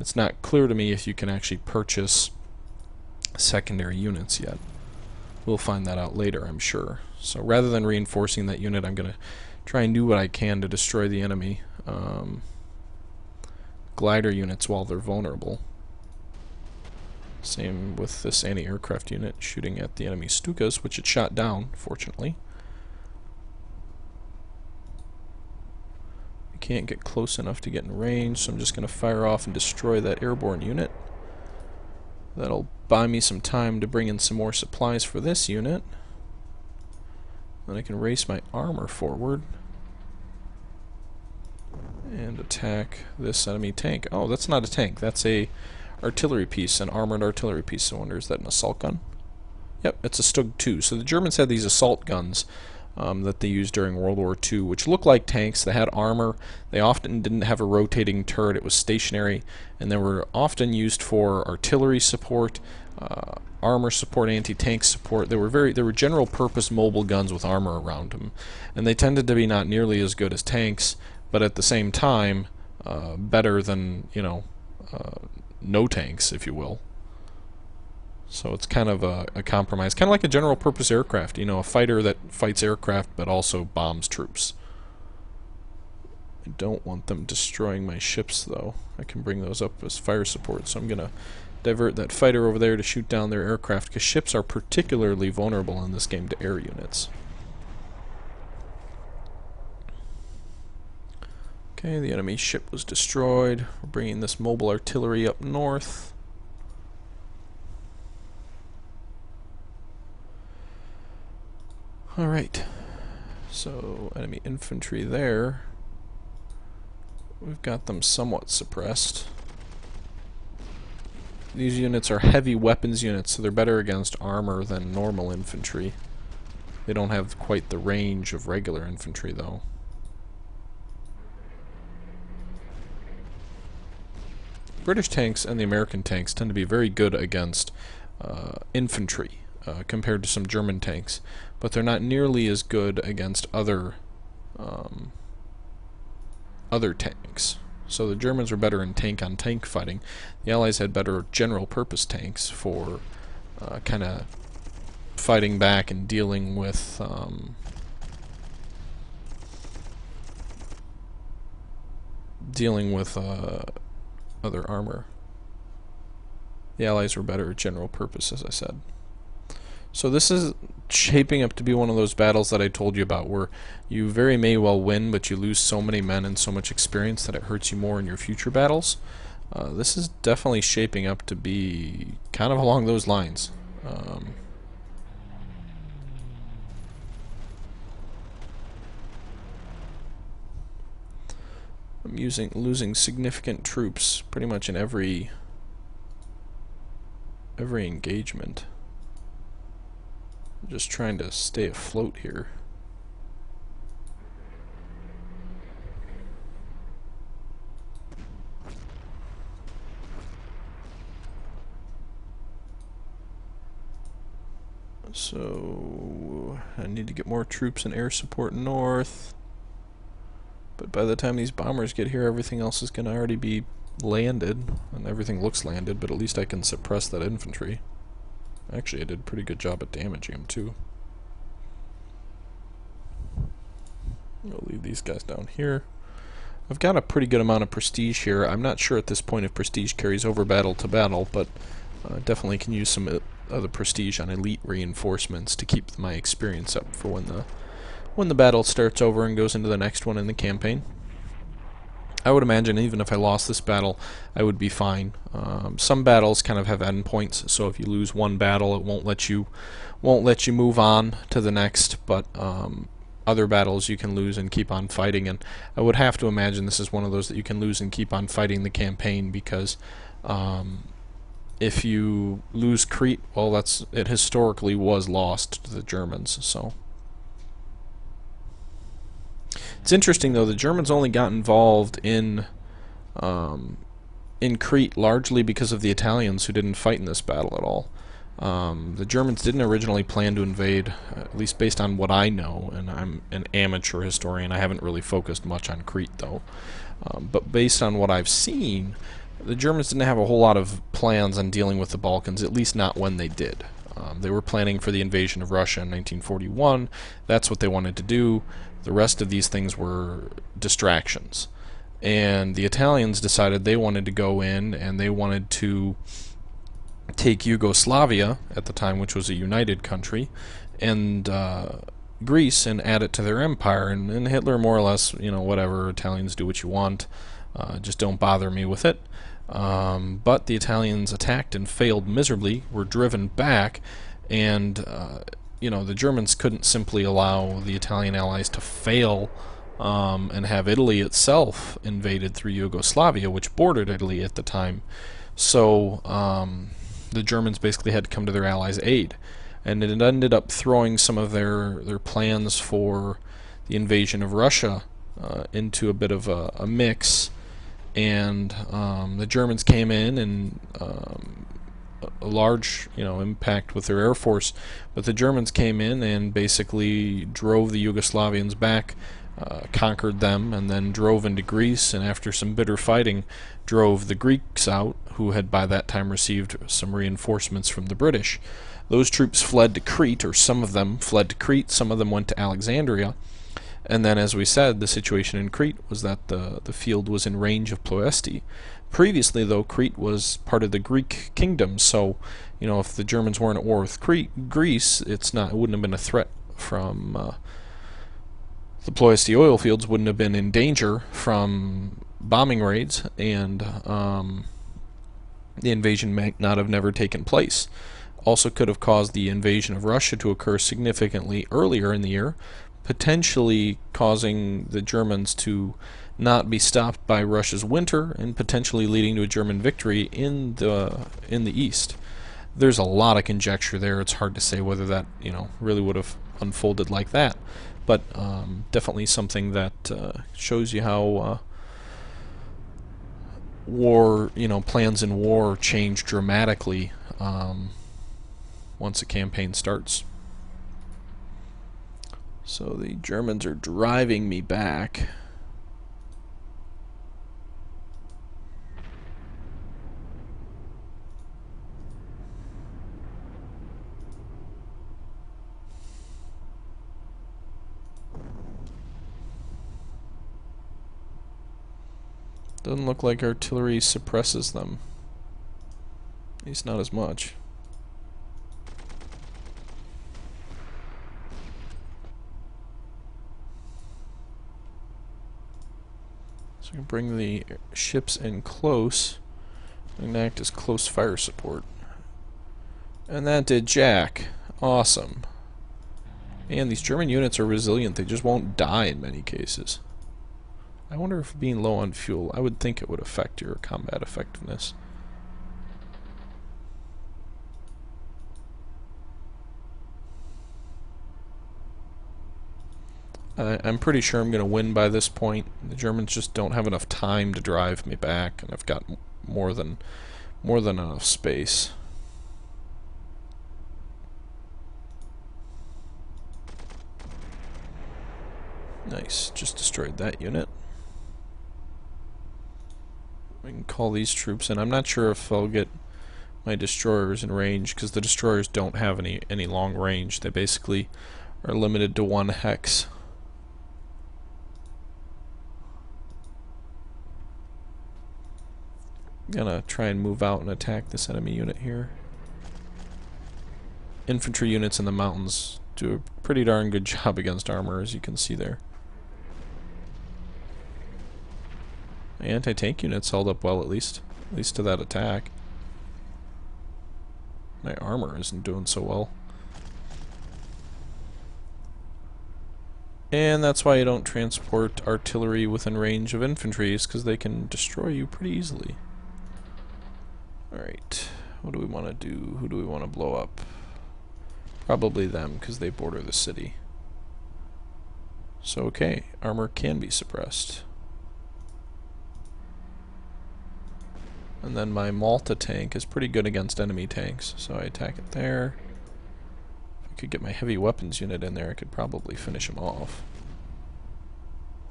it's not clear to me if you can actually purchase secondary units yet. We'll find that out later, I'm sure. So rather than reinforcing that unit, I'm going to try and do what I can to destroy the enemy glider units while they're vulnerable. Same with this anti-aircraft unit shooting at the enemy Stukas, which it shot down, fortunately. I can't get close enough to get in range, so I'm just going to fire off and destroy that airborne unit. That'll buy me some time to bring in some more supplies for this unit. Then I can race my armor forward and attack this enemy tank. Oh, that's not a tank. That's a artillery piece, an armored artillery piece. I wonder, is that an assault gun? Yep, it's a Stug 2. So the Germans had these assault guns that they used during World War II, which looked like tanks. They had armor. They often didn't have a rotating turret. It was stationary, and they were often used for artillery support, armor support, anti-tank support. They were general-purpose mobile guns with armor around them, and they tended to be not nearly as good as tanks, but at the same time, better than, you know, no tanks, if you will. So it's kind of a compromise, kind of like a general-purpose aircraft, you know, a fighter that fights aircraft but also bombs troops. I don't want them destroying my ships, though. I can bring those up as fire support, so I'm going to divert that fighter over there to shoot down their aircraft, because ships are particularly vulnerable in this game to air units. Okay, the enemy ship was destroyed. We're bringing this mobile artillery up north. Alright, so enemy infantry there. We've got them somewhat suppressed. These units are heavy weapons units, so they're better against armor than normal infantry. They don't have quite the range of regular infantry, though. British tanks and the American tanks tend to be very good against infantry compared to some German tanks, but they're not nearly as good against other tanks. So the Germans were better in tank-on-tank fighting. The Allies had better general-purpose tanks for kind of fighting back and dealing with other armor. The Allies were better at general purpose, as I said. So this is shaping up to be one of those battles that I told you about, where you very may well win, but you lose so many men and so much experience that it hurts you more in your future battles. This is definitely shaping up to be kind of along those lines. I'm losing significant troops pretty much in every engagement. I'm just trying to stay afloat here. So I need to get more troops and air support north. But by the time these bombers get here, everything else is going to already be landed. And everything looks landed, but at least I can suppress that infantry. Actually, I did a pretty good job at damaging them, too. I'll leave these guys down here. I've got a pretty good amount of prestige here. I'm not sure at this point if prestige carries over battle to battle, but definitely can use some other prestige on elite reinforcements to keep my experience up for when the battle starts over and goes into the next one in the campaign. I would imagine even if I lost this battle, I would be fine. Some battles kind of have endpoints, so if you lose one battle, it won't let you move on to the next. But other battles you can lose and keep on fighting, and I would have to imagine this is one of those that you can lose and keep on fighting the campaign, because if you lose Crete, well, it historically was lost to the Germans. So it's interesting, though, the Germans only got involved in Crete largely because of the Italians, who didn't fight in this battle at all. The Germans didn't originally plan to invade, at least based on what I know, and I'm an amateur historian. I haven't really focused much on Crete, though. But based on what I've seen, the Germans didn't have a whole lot of plans on dealing with the Balkans, at least not when they did. They were planning for the invasion of Russia in 1941. That's what they wanted to do. The rest of these things were distractions. And the Italians decided they wanted to go in, and they wanted to take Yugoslavia at the time, which was a united country, and Greece, and add it to their empire. And Hitler more or less, whatever, Italians, do what you want, just don't bother me with it. But the Italians attacked and failed miserably, were driven back, and the Germans couldn't simply allow the Italian allies to fail and have Italy itself invaded through Yugoslavia, which bordered Italy at the time. So the Germans basically had to come to their allies' aid, and it ended up throwing some of their plans for the invasion of Russia into a bit of a mix. And the Germans came in, and a large impact with their air force, but the Germans came in and basically drove the Yugoslavians back, conquered them, and then drove into Greece, and after some bitter fighting drove the Greeks out, who had by that time received some reinforcements from the British. Those troops fled to Crete, or some of them fled to Crete, some of them went to Alexandria. And then, as we said, the situation in Crete was that the field was in Range of Ploesti. Previously, though, Crete was part of the Greek kingdom, so if the Germans weren't at war with Greece, it wouldn't have been a threat from the Ploesti oil fields wouldn't have been in danger from bombing raids, and the invasion might not have never taken place. Also could have caused the invasion of Russia to occur significantly earlier in the year, potentially causing the Germans to not be stopped by Russia's winter, and potentially leading to a German victory in the east. There's a lot of conjecture there. It's hard to say whether that really would have unfolded like that, but definitely something that shows you how war, plans in war change dramatically once a campaign starts. So the Germans are driving me back. Doesn't look like artillery suppresses them. At least not as much. So we can bring the ships in close and act as close fire support. And that did jack. Awesome. And these German units are resilient. They just won't die in many cases. I wonder if being low on fuel, I would think it would affect your combat effectiveness. I'm pretty sure I'm going to win by this point. The Germans just don't have enough time to drive me back, and I've got more than enough space. Nice, just destroyed that unit. We can call these troops in. I'm not sure if I'll get my destroyers in range, because the destroyers don't have any long range. They basically are limited to 1 hex. Gonna try and move out and attack this enemy unit here. Infantry units in the mountains do a pretty darn good job against armor, as you can see there. Anti-tank units held up well, at least to that attack. My armor isn't doing so well. And that's why you don't transport artillery within range of infantry, is because they can destroy you pretty easily. Alright, what do we want to do? Who do we want to blow up? Probably them, because they border the city. So okay, armor can be suppressed. And then my Malta tank is pretty good against enemy tanks, so I attack it there. If I could get my heavy weapons unit in there, I could probably finish him off.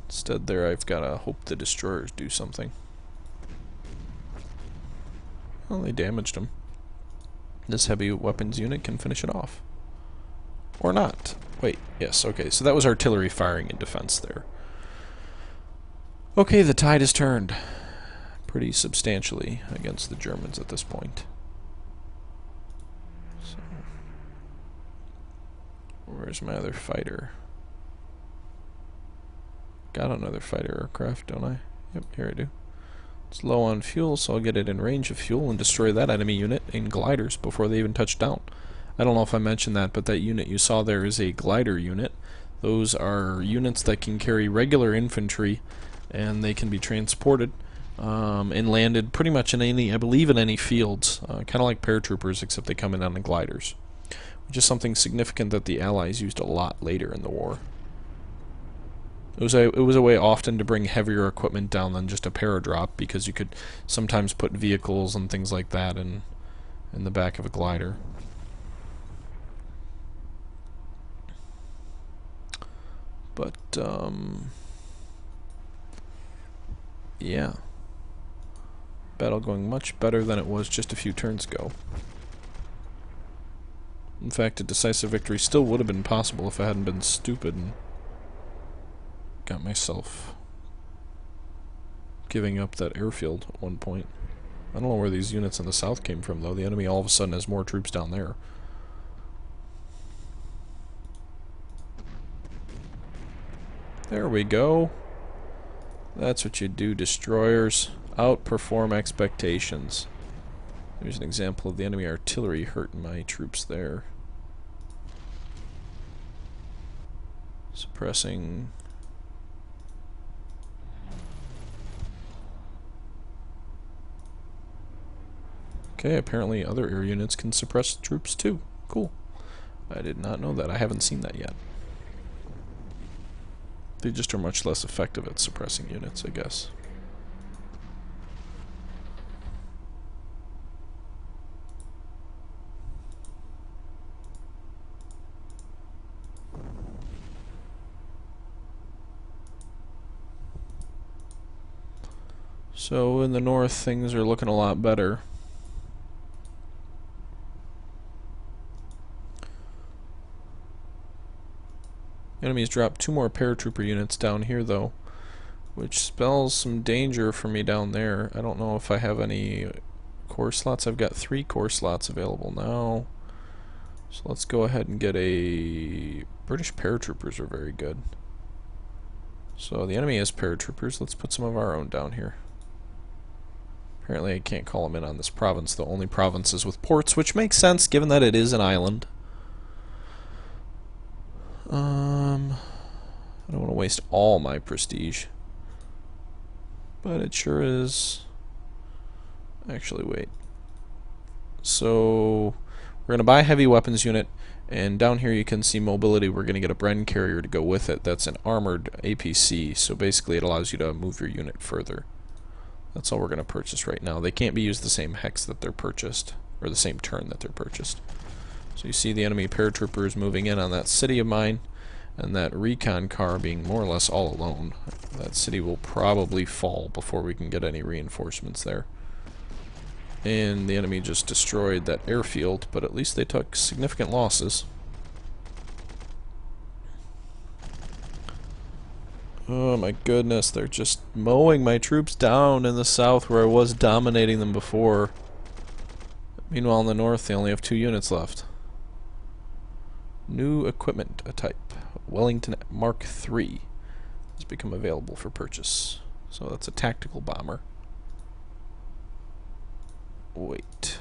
Instead there I've got to hope the destroyers do something. Well, they damaged him. This heavy weapons unit can finish it off. Or not. Wait, yes, okay, so that was artillery firing in defense there. Okay, the tide has turned pretty substantially against the Germans at this point. So, where's my other fighter? Got another fighter aircraft, don't I? Yep, here I do. It's low on fuel, so I'll get it in range of fuel and destroy that enemy unit in gliders before they even touch down. I don't know if I mentioned that, but that unit you saw there is a glider unit. Those are units that can carry regular infantry, and they can be transported and landed pretty much in any, I believe, in any fields, kind of like paratroopers, except they come in on the gliders, which is something significant that the Allies used a lot later in the war. It was a way often to bring heavier equipment down than just a paradrop, because you could sometimes put vehicles and things like that in the back of a glider. But, yeah. Battle going much better than it was just a few turns ago. In fact, a decisive victory still would have been possible if I hadn't been stupid and got myself giving up that airfield at one point. I don't know where these units in the south came from, though. The enemy all of a sudden has more troops down there. There we go. That's what you do, destroyers. Outperform expectations. There's an example of the enemy artillery hurting my troops there. Suppressing. Okay, apparently other air units can suppress troops too. Cool. I did not know that. I haven't seen that yet. They just are much less effective at suppressing units, I guess. So in the north, things are looking a lot better. Enemies dropped 2 more paratrooper units down here, though, which spells some danger for me down there. I don't know if I have any core slots. I've got 3 core slots available now. So let's go ahead and get a... British paratroopers are very good. So the enemy has paratroopers. Let's put some of our own down here. Apparently I can't call them in on this province. The only province is with ports, which makes sense given that it is an island. I don't want to waste all my prestige. But it sure is... Actually, wait. So, we're going to buy a heavy weapons unit, and down here you can see mobility. We're going to get a Bren carrier to go with it. That's an armored APC, so basically it allows you to move your unit further. That's all we're going to purchase right now. They can't be used the same hex that they're purchased, or the same turn that they're purchased. So you see the enemy paratroopers moving in on that city of mine, and that recon car being more or less all alone. That city will probably fall before we can get any reinforcements there. And the enemy just destroyed that airfield, but at least they took significant losses. Oh my goodness, they're just mowing my troops down in the south where I was dominating them before. Meanwhile in the north they only have 2 units left. New equipment type. Wellington Mark III has become available for purchase. So that's a tactical bomber. Wait.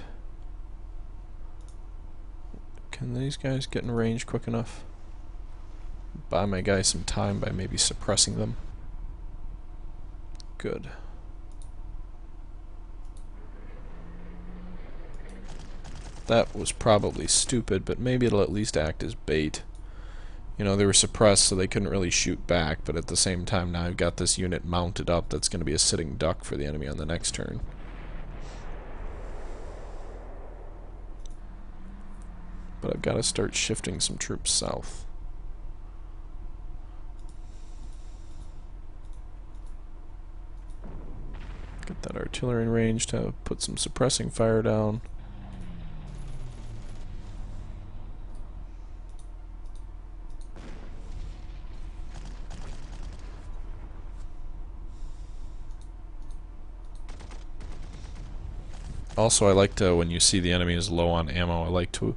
Can these guys get in range quick enough? buy my guy some time by maybe suppressing them. Good. That was probably stupid, but maybe it'll at least act as bait. You know, they were suppressed so they couldn't really shoot back, but at the same time now I've got this unit mounted up that's going to be a sitting duck for the enemy on the next turn. But I've got to start shifting some troops south. Get that artillery in range to put some suppressing fire down. Also, I like to, when you see the enemy is low on ammo, I like to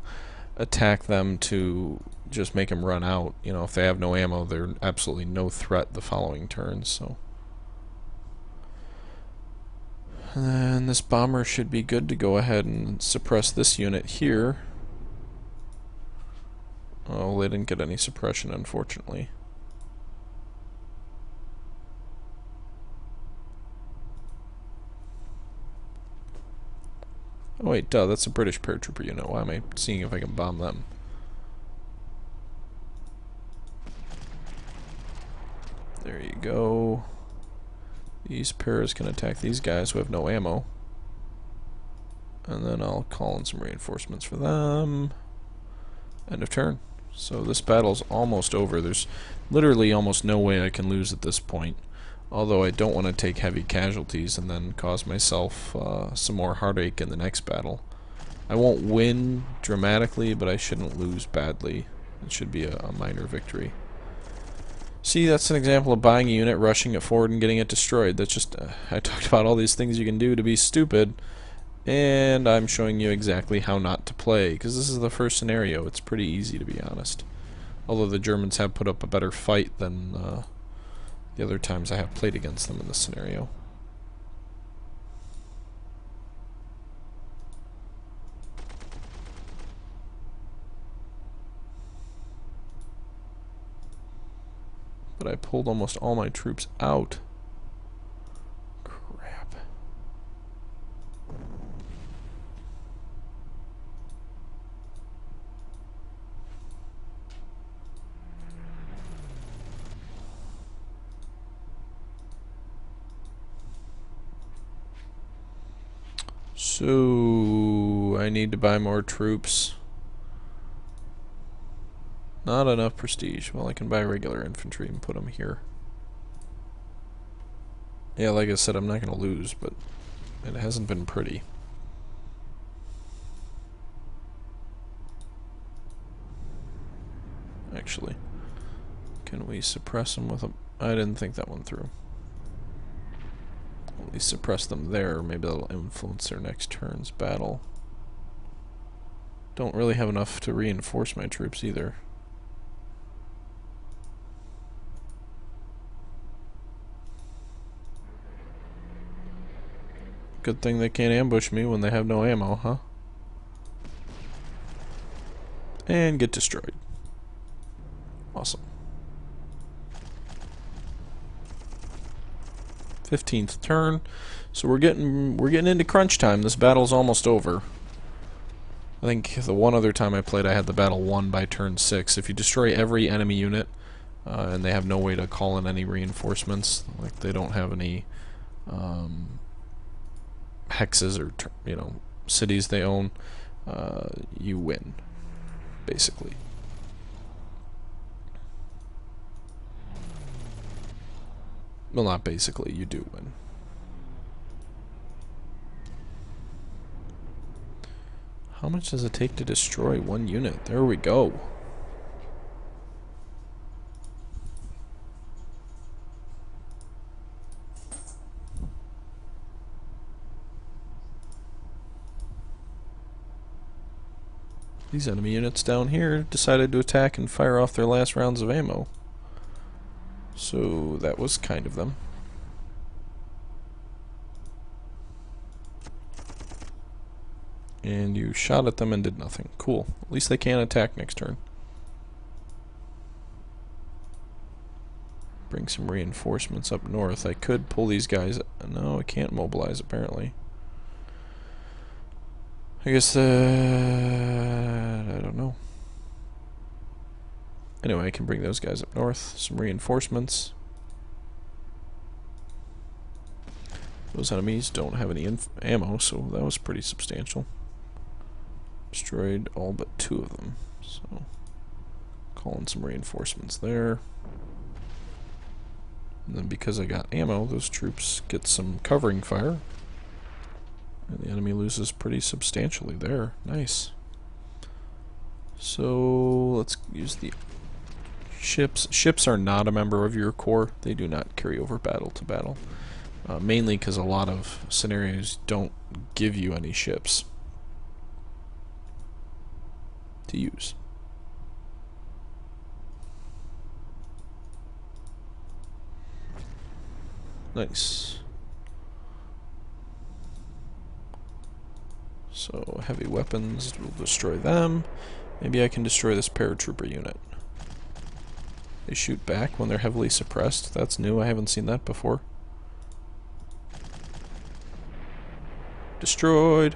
attack them to just make them run out. You know, if they have no ammo, they're absolutely no threat the following turns, so. And this bomber should be good to go ahead and suppress this unit here. Oh, they didn't get any suppression, unfortunately. Oh wait, duh, that's a British Paratrooper unit. Why am I seeing if I can bomb them? There you go. These paras can attack these guys who have no ammo. And then I'll call in some reinforcements for them. End of turn. So this battle's almost over. There's literally almost no way I can lose at this point. Although I don't want to take heavy casualties and then cause myself some more heartache in the next battle. I won't win dramatically, but I shouldn't lose badly. It should be a minor victory. See, that's an example of buying a unit, rushing it forward, and getting it destroyed. That's just, I talked about all these things you can do to be stupid, and I'm showing you exactly how not to play, because this is the first scenario. It's pretty easy, to be honest. Although the Germans have put up a better fight than the other times I have played against them in this scenario. But I pulled almost all my troops out. Crap. So I need to buy more troops. Not enough prestige. Well, I can buy regular infantry and put them here. Yeah, like I said, I'm not going to lose, but it hasn't been pretty. Actually, can we suppress them with a... I didn't think that one through. At least suppress them there. Maybe that'll influence their next turn's battle. Don't really have enough to reinforce my troops either. Good thing they can't ambush me when they have no ammo, huh? And get destroyed. Awesome. 15th turn. So we're getting into crunch time. This battle's almost over. I think the one other time I played I had the battle won by turn 6. If you destroy every enemy unit and they have no way to call in any reinforcements, like they don't have any hexes or cities they own, you win, basically. Well, not basically, you do win. How much does it take to destroy one unit? There we go. These enemy units down here decided to attack and fire off their last rounds of ammo. So that was kind of them. And you shot at them and did nothing. Cool. At least they can't attack next turn. bring some reinforcements up north. I could pull these guys. No, I can't mobilize apparently. I guess I don't know. Anyway, I can bring those guys up north. Some reinforcements. Those enemies don't have any ammo, so that was pretty substantial. Destroyed all but 2 of them. So, calling some reinforcements there. And then because I got ammo, those troops get some covering fire. And the enemy loses pretty substantially there. Nice. So, let's use the ships. Ships are not a member of your corps. They do not carry over battle to battle. Mainly because a lot of scenarios don't give you any ships to use. Nice. So heavy weapons will destroy them. Maybe I can destroy this paratrooper unit. They shoot back when they're heavily suppressed. That's new. I haven't seen that before. Destroyed.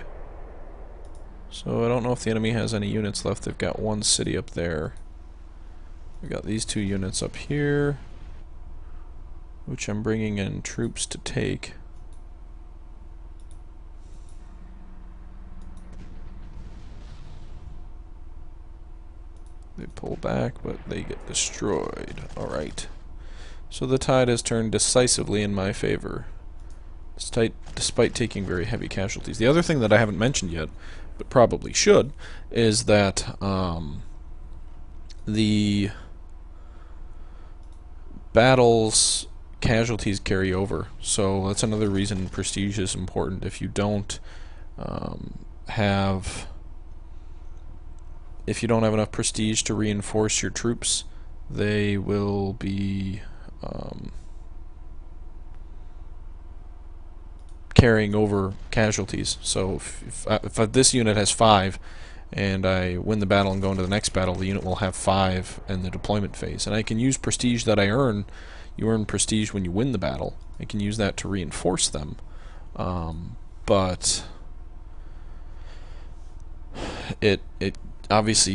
So I don't know if the enemy has any units left. They've got 1 city up there. We've got these 2 units up here, which I'm bringing in troops to take. They pull back, but they get destroyed. Alright. So the tide has turned decisively in my favor, despite taking very heavy casualties. The other thing that I haven't mentioned yet, but probably should, is that the battles casualties carry over. So that's another reason prestige is important. If you don't have enough prestige to reinforce your troops, they will be carrying over casualties. So if this unit has 5 and I win the battle and go into the next battle, the unit will have 5 in the deployment phase. And I can use prestige that I earn. You earn prestige when you win the battle. I can use that to reinforce them. But it obviously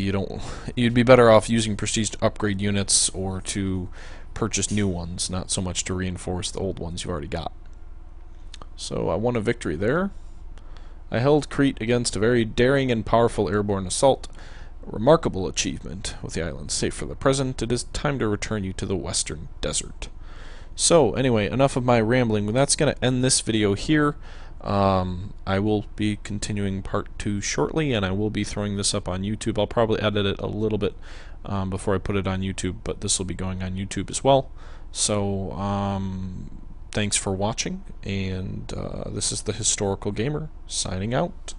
you'd be better off using prestige to upgrade units or to purchase new ones, not so much to reinforce the old ones you've already got. So I won a victory there. I held Crete against a very daring and powerful airborne assault. A remarkable achievement. With the island safe for the present, it is time to return you to the western desert. So anyway, enough of my rambling. That's going to end this video here. I will be continuing part 2 shortly, and I will be throwing this up on YouTube. I'll probably edit it a little bit before I put it on YouTube, but this will be going on YouTube as well. So thanks for watching, and this is the Historical Gamer signing out.